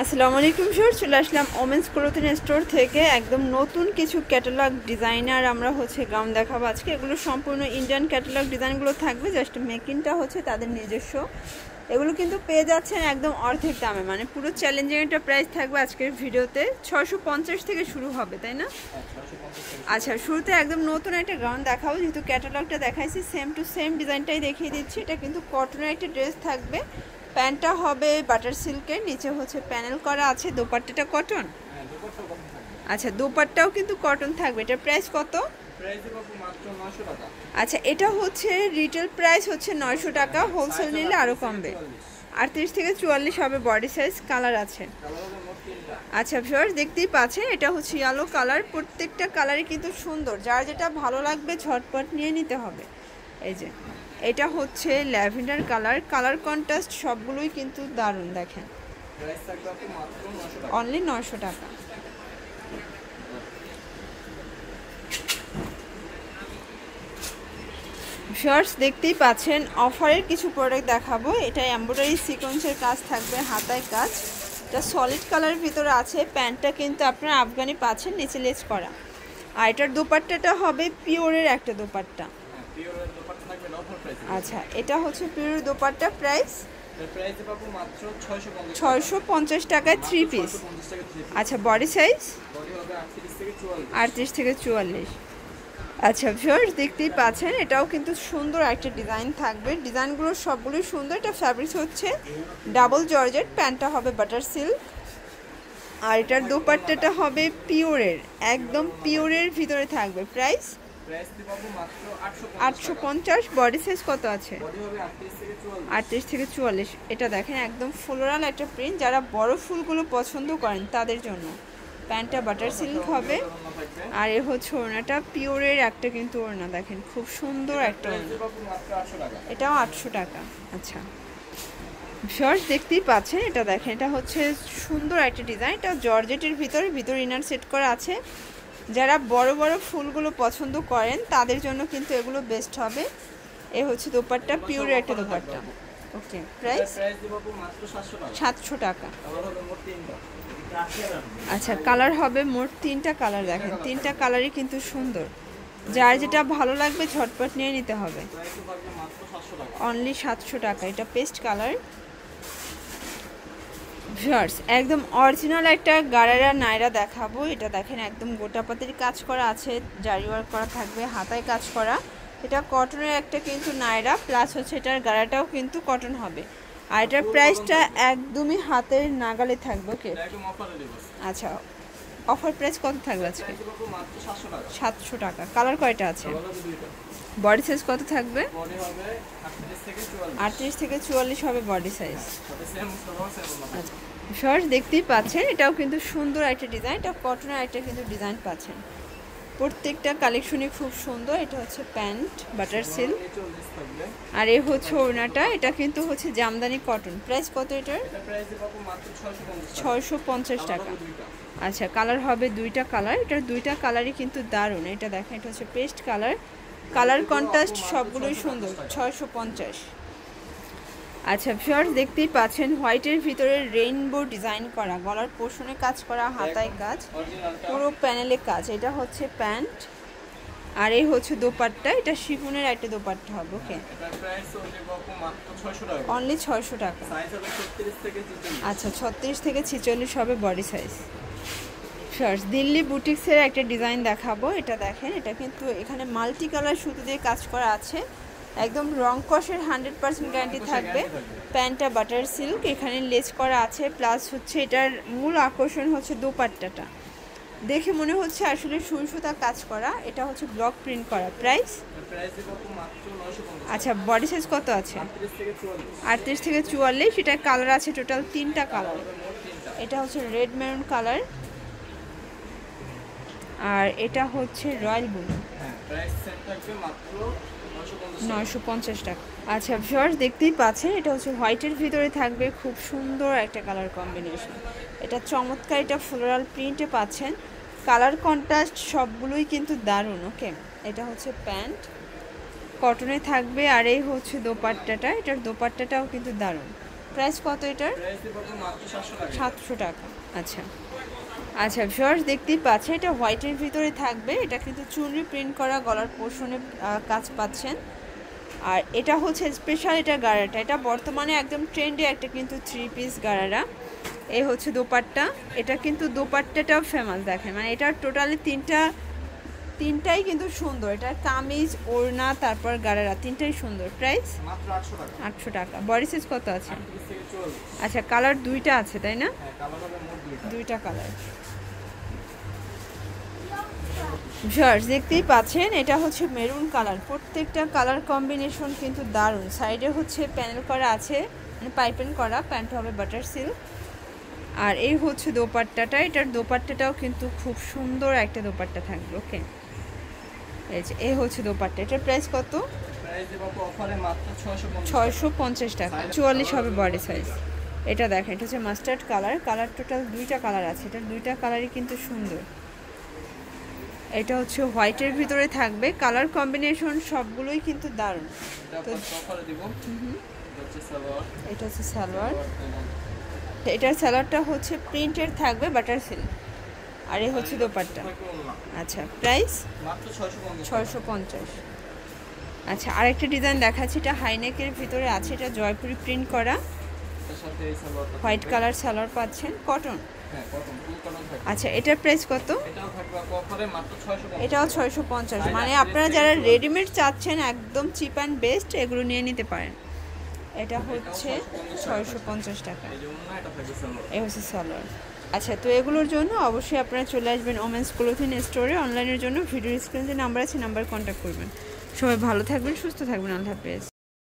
আসসালামু আলাইকুম স্যার, চলে আসলাম ওমেন্স ক্লোথিং স্টোর থেকে একদম নতুন কিছু ক্যাটালগ ডিজাইনার আমরা গাউন দেখাবো আজকে। এগুলো সম্পূর্ণ ইন্ডিয়ান ক্যাটালগ ডিজাইনগুলো থাকবে, জাস্ট মেকিংটা তাদের নিজস্ব। এগুলো কিন্তু পেয়ে যাচ্ছেন একদম অর্ধেক দামে, মানে পুরো চ্যালেঞ্জিং একটা প্রাইস থাকবে আজকের ভিডিওতে। 650 থেকে শুরু হবে, তাই না? আচ্ছা, শুরুতে একদম নতুন একটা গাউন দেখাবো, যেহেতু ক্যাটালগটা দেখাইছি সেম টু সেম ডিজাইনটাই দেখিয়ে দিচ্ছি। এটা কিন্তু কটনের একটা ড্রেস থাকবে, প্যান্টটা হবে বাটার সিল্কের, নিচে প্যানেল করা আছে, দোপাট্টাটা কটন। আচ্ছা, দোপাট্টাও কিন্তু কটন থাকবে। এটার প্রাইস কত? আচ্ছা, এটা রিটেল প্রাইস 900 টাকা, হোলসেল নিলে আরও কমবে। 38 থেকে 44 হবে বডি সাইজ। কালার আছে। আচ্ছা ভিউয়ার্স, দেখতেই পাচ্ছেন এটা ইয়েলো কালার। প্রত্যেকটা কালারই কিন্তু সুন্দর, যার যেটা ভালো লাগবে ঝটপট নিয়ে নিতে হবে। এই যে এটা ল্যাভেন্ডার কালার, কালার কন্ট্রাস্ট সবগুলোই কিন্তু দারুণ। দেখেন, অনলি 900 টাকা। ভিউয়ার্স, দেখতেই পাচ্ছেন অফারের কিছু প্রোডাক্ট দেখাবো। এটা এমব্রয়ডারি সিকোয়েন্সের কাজ থাকবে, হাতায় কাজ। এটা সলিড কালারের ভিতরে আছে, প্যান্টটা কিন্তু আপনারা আফগানি পাচ্ছেন, নিচে লেস করা। আর এটার দোপাট্টাটা হবে পিওরের একটা দোপাট্টা। আচ্ছা, এটা পিওরের দোপাট্টা। প্রাইস 650 টাকায় 3 পিস। আচ্ছা, বডি সাইজ 38 থেকে 44। আচ্ছা ভিউয়ার্স, দেখতেই পাচ্ছেন এটাও কিন্তু সুন্দর একটা ডিজাইন থাকবে। ডিজাইনগুলো সবগুলোই সুন্দর। এটা ফ্যাব্রিক্স ডাবল জর্জেট, প্যান্টটা হবে বাটার সিল্ক। আর এটার দোপাট্টাটা হবে পিওরের, একদম পিওরের ভিতরে থাকবে। প্রাইস 850। বডি সাইজ কত আছে? 38 থেকে 44। এটা দেখেন একদম ফ্লোরাল একটা প্রিন্ট, যারা বড় ফুলগুলো পছন্দ করেন তাদের জন্য। প্যান্টটা বাটার সিল্ক হবে। আর এ ওড়নাটা পিওরের একটা কিন্তু ওড়না, দেখেন খুব সুন্দর একটা ওড়না। এটাও 800 টাকা। আচ্ছা শর্টস, দেখতেই পাচ্ছেন এটা দেখেন, এটা সুন্দর একটা ডিজাইন। এটা জর্জেটের ভিতর ইনার সেট করা আছে। যারা বড় বড় ফুলগুলো পছন্দ করেন তাদের জন্য কিন্তু এগুলো বেস্ট হবে। এ দোপাট্টা, পিওরের একটা দোপাট্টা। ওকে, প্রাইস 700 টাকা। আচ্ছা, কালার হবে মোট 3টা কালার। দেখেন 3টা কালারই কিন্তু সুন্দর, যার যেটা ভালো লাগবে ঝটপট নিয়ে নিতে হবে। অনলি 700 টাকা। এটা পেস্ট কালার। ভিউয়ার্স, একদম অরিজিনাল একটা গারারা নায়রা দেখাবো। এটা দেখেন একদম গোটা পাতির কাজ করা আছে, জারি ওয়ার্ক করা থাকবে, হাতায় কাজ করা। এটা কটনের একটা কিন্তু নায়রা, প্লাস এটার গারাটাও কিন্তু কটন হবে। আর এটার প্রাইসটা একদমই হাতের নাগালে থাকবে। ওকে, আচ্ছা অফার প্রাইস কত থাকবে আজকে? 700 টাকা। কালার কয়টা আছে? বডি সাইজ কত থাকবে? 38 থেকে 44 হবে বডি সাইজ। আচ্ছা শর্টস, দেখতেই পাচ্ছেন এটাও কিন্তু সুন্দর একটা ডিজাইন। এটা কটনের একটা কিন্তু ডিজাইন পাচ্ছেন। প্রত্যেকটা কালেকশনই খুব সুন্দর। এটা প্যান্ট বাটার সিল্ক। আর এ ওড়নাটা, এটা কিন্তু জামদানি কটন। প্রাইস কত এটার? 650 টাকা। আচ্ছা, কালার হবে 2টা কালার। এটার 2টা কালারই কিন্তু দারুণ। এটা দেখেন, এটা পেস্ট কালার, কালার কন্ট্রাস্ট সবগুলোই সুন্দর। 650। আচ্ছা ভিউয়ার্স, দেখতেই পাচ্ছেন হোয়াইটের ভিতরে রেইনবো ডিজাইন করা, গলার পোর্শনে কাজ করা, হাতায় কাজ, পুরো প্যানেলে কাজ। এটা প্যান্ট। আর এই দোপাট্টা, এটা শিফনের একটা দোপাট্টা হবে। ওকে, অনলি 600 টাকা। আচ্ছা, 36 থেকে 46 হবে বডি সাইজ। ফার্স্ট দিল্লি বুটিক্সের একটা ডিজাইন দেখাবো। এটা দেখেন, এটা কিন্তু এখানে মাল্টি কালার সুতো দিয়ে কাজ করা আছে, একদম রং কষের 100% গ্যারান্টি থাকবে। প্যান্টটা বাটার সিল্ক, এখানে লেস করা আছে, প্লাস এটার মূল আকর্ষণ দোপাট্টাটা। দেখে মনে হচ্ছে আসলে সুই সুতা কাজ করা। এটা ব্লক প্রিন্ট করা। প্রাইস? আচ্ছা, বডি সাইজ কত আছে? 38 থেকে 44। এটার কালার আছে টোটাল 3টা কালার। এটা রেড মেরুন কালার, আর এটা রয়্যাল ব্লু। 950 টাকা। আচ্ছা ভিউয়ার্স, দেখতেই পাচ্ছেন এটা হোয়াইটের ভিতরে থাকবে, খুব সুন্দর একটা কালার কম্বিনেশন। এটা চমৎকার, এটা ফ্লোরাল প্রিন্টে পাচ্ছেন, কালার কন্ট্রাস্ট সবগুলোই কিন্তু দারুণ। ওকে, এটা প্যান্ট কটনে থাকবে। আর এই দোপাট্টাটা, এটার দোপাট্টাটাও কিন্তু দারুণ। প্রাইস কত এটার? প্রাইস দিব মাত্র 700 টাকা। 700 টাকা। আচ্ছা আচ্ছা ভিউয়ার্স, দেখতেই পাচ্ছেন এটা হোয়াইটের ভিতরে থাকবে। এটা কিন্তু চুনরি প্রিন্ট করা, গলার পোর্শনে কাজ পাচ্ছেন। আর এটা হচ্ছে স্পেশাল, এটা গারারা, এটা বর্তমানে একদম ট্রেন্ডে একটা কিন্তু 3 পিস গারারা। এই হচ্ছে দোপাট্টা, এটা কিন্তু দোপাট্টাটাও ফেমাস দেখেন, মানে এটা টোটালি তিনটাই কিন্তু সুন্দর। এটা কামিজ, ওড়না, তারপর গারারা, তিনটাই সুন্দর। প্রাইস মাত্র 800 টাকা। 800 টাকা। বডি সাইজ কত আছে? 38 থেকে 44। আচ্ছা, কালার দুইটা আছে তাই না? হ্যাঁ, কালার হবে মোট দুইটা কালার। ভিউয়ার্স দেখতেই পাচ্ছেন এটা হচ্ছে মেরুন কালার। প্রত্যেকটা কালার কম্বিনেশন কিন্তু দারুণ। সাইডে হচ্ছে প্যানেল করা আছে, মানে পাইপেন করা। প্যান্ট হবে বাটার সিল্ক। আর এই হচ্ছে দোপাট্টাটা, এটার দোপাট্টাটাও কিন্তু খুব সুন্দর একটা দোপাট্টা থাকবে। ওকে, এই হচ্ছে দোপাট্টা। এটার প্রাইস কত? প্রাইস দেব অফারে মাত্র 650 টাকা। 44 হবে বডি সাইজ। এটা দেখেন, এটা হচ্ছে মাস্টার্ড কালার। কালার টোটাল দুইটা কালার আছে, এটার দুইটা কালারই কিন্তু সুন্দর। এটা হচ্ছে হোয়াইটের ভিতরে থাকবে। কালার কম্বিনেশন সবগুলোই কিন্তু দারুণ। তো অফারে দিব। এটা হচ্ছে সালোয়ার। এটার সালোয়ারটা হচ্ছে প্রিন্টের থাকবে, বাটার সিল্ক। আর এই হচ্ছে দোপাট্টা। আচ্ছা, প্রাইস মাত্র 650। আচ্ছা, আরেকটা ডিজাইন দেখাচ্ছি, এটা হাইনেকের ভিতরে আছে। এটা জয়পুরি প্রিন্ট করা, হোয়াইট কালার সালোয়ার পাচ্ছেন, কটন। হ্যাঁ, কটন, ফুল কটন থাকবে। আচ্ছা, এটার প্রাইস কত? এটাও থাকবে অফারে মাত্র 650। এটাও 650। মানে আপনারা যারা রেডিমেড চাচ্ছেন একদম চিপ অ্যান্ড বেস্ট, এগুলো নিয়ে নিতে পারেন। এটা হচ্ছে 650 টাকা। এই হচ্ছে সালোয়ার। আচ্ছা, তো এগুলোর জন্য অবশ্যই আপনারা চলে আসবেন ওমেন্স ক্লোথিং স্টোরে। অনলাইনের জন্য ভিডিও স্ক্রিনে যে নাম্বার আছে, নাম্বার কন্ট্যাক্ট করবেন। সবাই ভালো থাকবেন, সুস্থ থাকবেন। আল্লাহ হাফেজ।